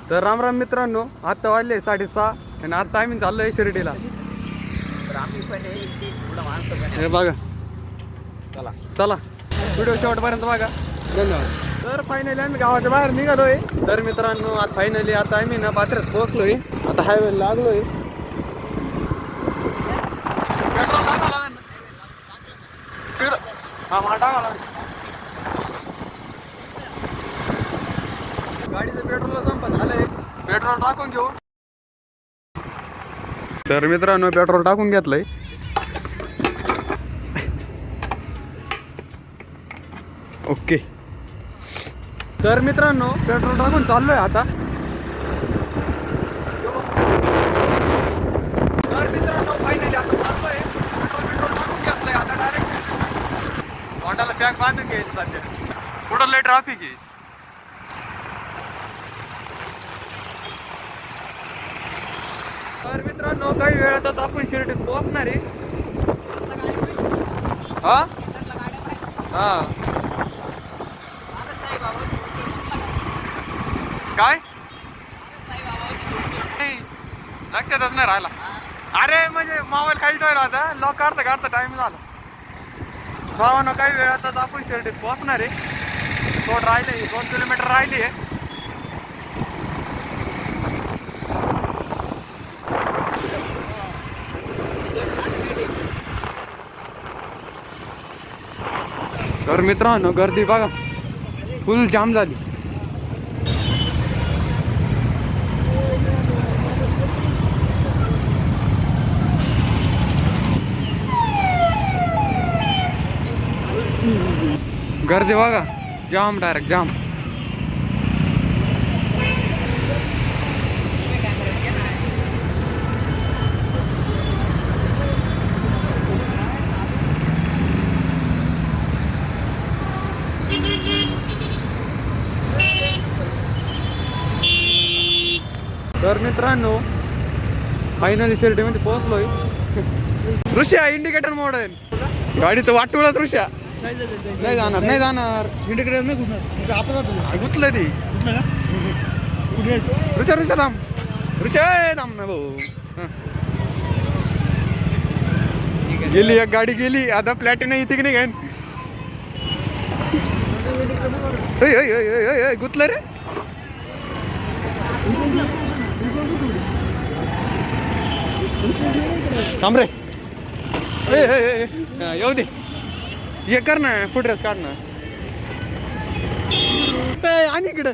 तर राम राम मित्रांनो, आता वाजले 6:30 आणि आता आम्ही चाललोय शिर्डीला. हे बघा, चला चला व्हिडिओ शेवटपर्यंत बघा. धन्यवाद. तर फायनली आम्ही गावाच्या बाहेर निघालोय. तर मित्रांनो, आता फायनली आता आम्ही ना पात्र्यात पोहोचलोय. आता हायवे लागलोय. पेट्रोल टाकावं गाडीचं पेट्रोल संपत झालंय. पेट्रोल टाकून घेऊ. तर मित्रांनो, पेट्रोल टाकून घेतलंय. ओके. तर मित्रांनो, पेट्रोल टाकून चाललोय आता. तर मित्रांनो, फायनली आता चाललोय. पेट्रोल टाकून घेतलंय आता. डायरेक्ट तोंडाला पॅक बांधून घ्यायचं सध्या. पुढं लय ट्रॅफिक आहे. तर मित्रांनो, काही वेळातच आपण शिर्डीत पोहोचणार आहे. हा हा काय लक्षातच नाही राहिला. अरे म्हणजे मोबाईल खाली ठेवला होता. लॉक काढता काढता टाइम झाला. भावानं काही वेळातच आपण शिर्डीत पोहोचणार आहे. थोडं राहिले, 2 किलोमीटर राहिली आहे. तर मित्रांनो, गर्दी बघा, फुल जाम झाली. गर्दी बघा, जाम, डायरेक्ट जाम. तर मित्रांनो, फायनली शिर्डीमध्ये पोहोचलोय. ऋषा इंडिकेटर मोडेल गाडीचं वाटोळच. ऋषा नाही जाणार, नाही जाणार. इंडिकेटर नाही गुतणार. आपण जातो गुतलं ती. ऋषा ऋषा थांब. ऋषा थांब ना भाऊ. गेली एक गाडी गेली. आता प्लॅटिना इथे की नाही काय. गुतलं रे. थांब रे. येऊ दे. ये कर ना, फुटरेस काढ ना. आणि इकडं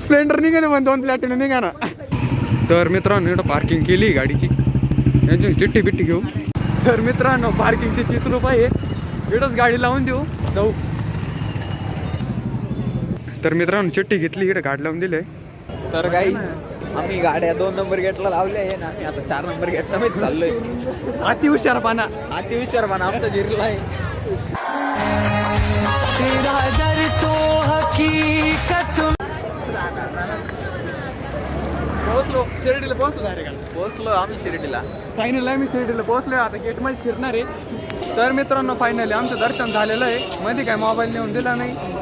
स्प्लेंडर निघाले पण 2 प्लॅटिना निघा ना. तर मित्रांनो, इकडं पार्किंग केली गाडीची. यांची चिठ्ठी बिट्टी घेऊ. तर मित्रांनो, पार्किंगचे 30 रुपये. इकडंच गाडी लावून देऊ, जाऊ. तर मित्रांनो, चिठ्ठी घेतली, इकडे गाडी लावून दिले. तर काही आम्ही गाड्या 2 नंबर गेटला लावल्या आहे ना. आम्ही आता 4 नंबर गेटला मी चाललोय. अति हुशारपणा, अति हुशारपणा आमचा जिरला आहे. पोहोचलो शिर्डीला. पोहोचलो डायरेक्ट. पोहोचलो आम्ही शिर्डीला. फायनली आम्ही शिर्डीला पोहोचलोय. आता गेटमध्ये शिरणार आहे. तर मित्रांनो, फायनली आमचं दर्शन झालेलं आहे. मध्ये काय मोबाईल नेऊन दिला नाही.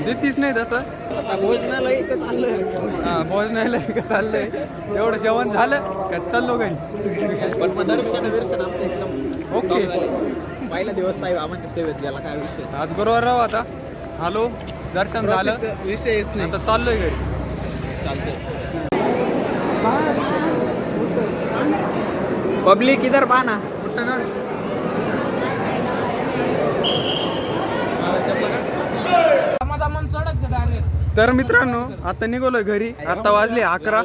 देतीच नाही तसं. आता भोजनालय इथं चाललंय. हा, भोजनालय का चाललंय. एवढं जेवण झालं का चाललो काही. पण मग दर्शन आमचं एकदम ओके. पहिला दिवस साहेब आम्हाला सेवेत गेला. काय विषय आज गुरुवार राहू. आता हॅलो, दर्शन झालं, विषयच नाही. आता चाललोय घरी. चालतंय. पब्लिक इधर पाना. कुठं ना. तर मित्रांनो, आता निघालोय घरी. आता वाजले 11.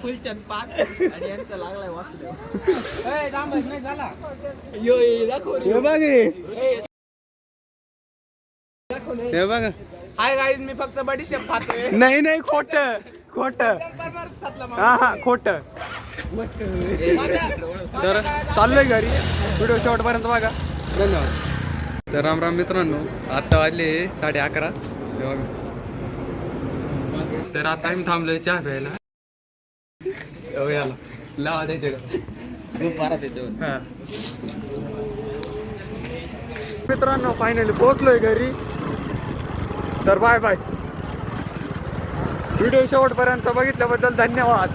फुलचंद पाक आणि यांचा लागलाय वासुदेव. हे बघा. हाय गाईज, मी फक्त बडीशेप खातोय. नाही नाही, खोट खोट. हा हा, खोट. तर चाललोय घरी. व्हिडिओ शेवटपर्यंत बघा. धन्यवाद. तर राम राम मित्रांनो, आता वाजले 11:30. हे बघा. तर आता आम्ही थांबलोय चहा प्यायला. हो याला लावा द्यायचे का खूप मारा त्याच्यावर. हा. मित्रांनो फायनली पोहोचलोय घरी. तर बाय बाय. व्हिडिओ शेवटपर्यंत बघितल्याबद्दल धन्यवाद.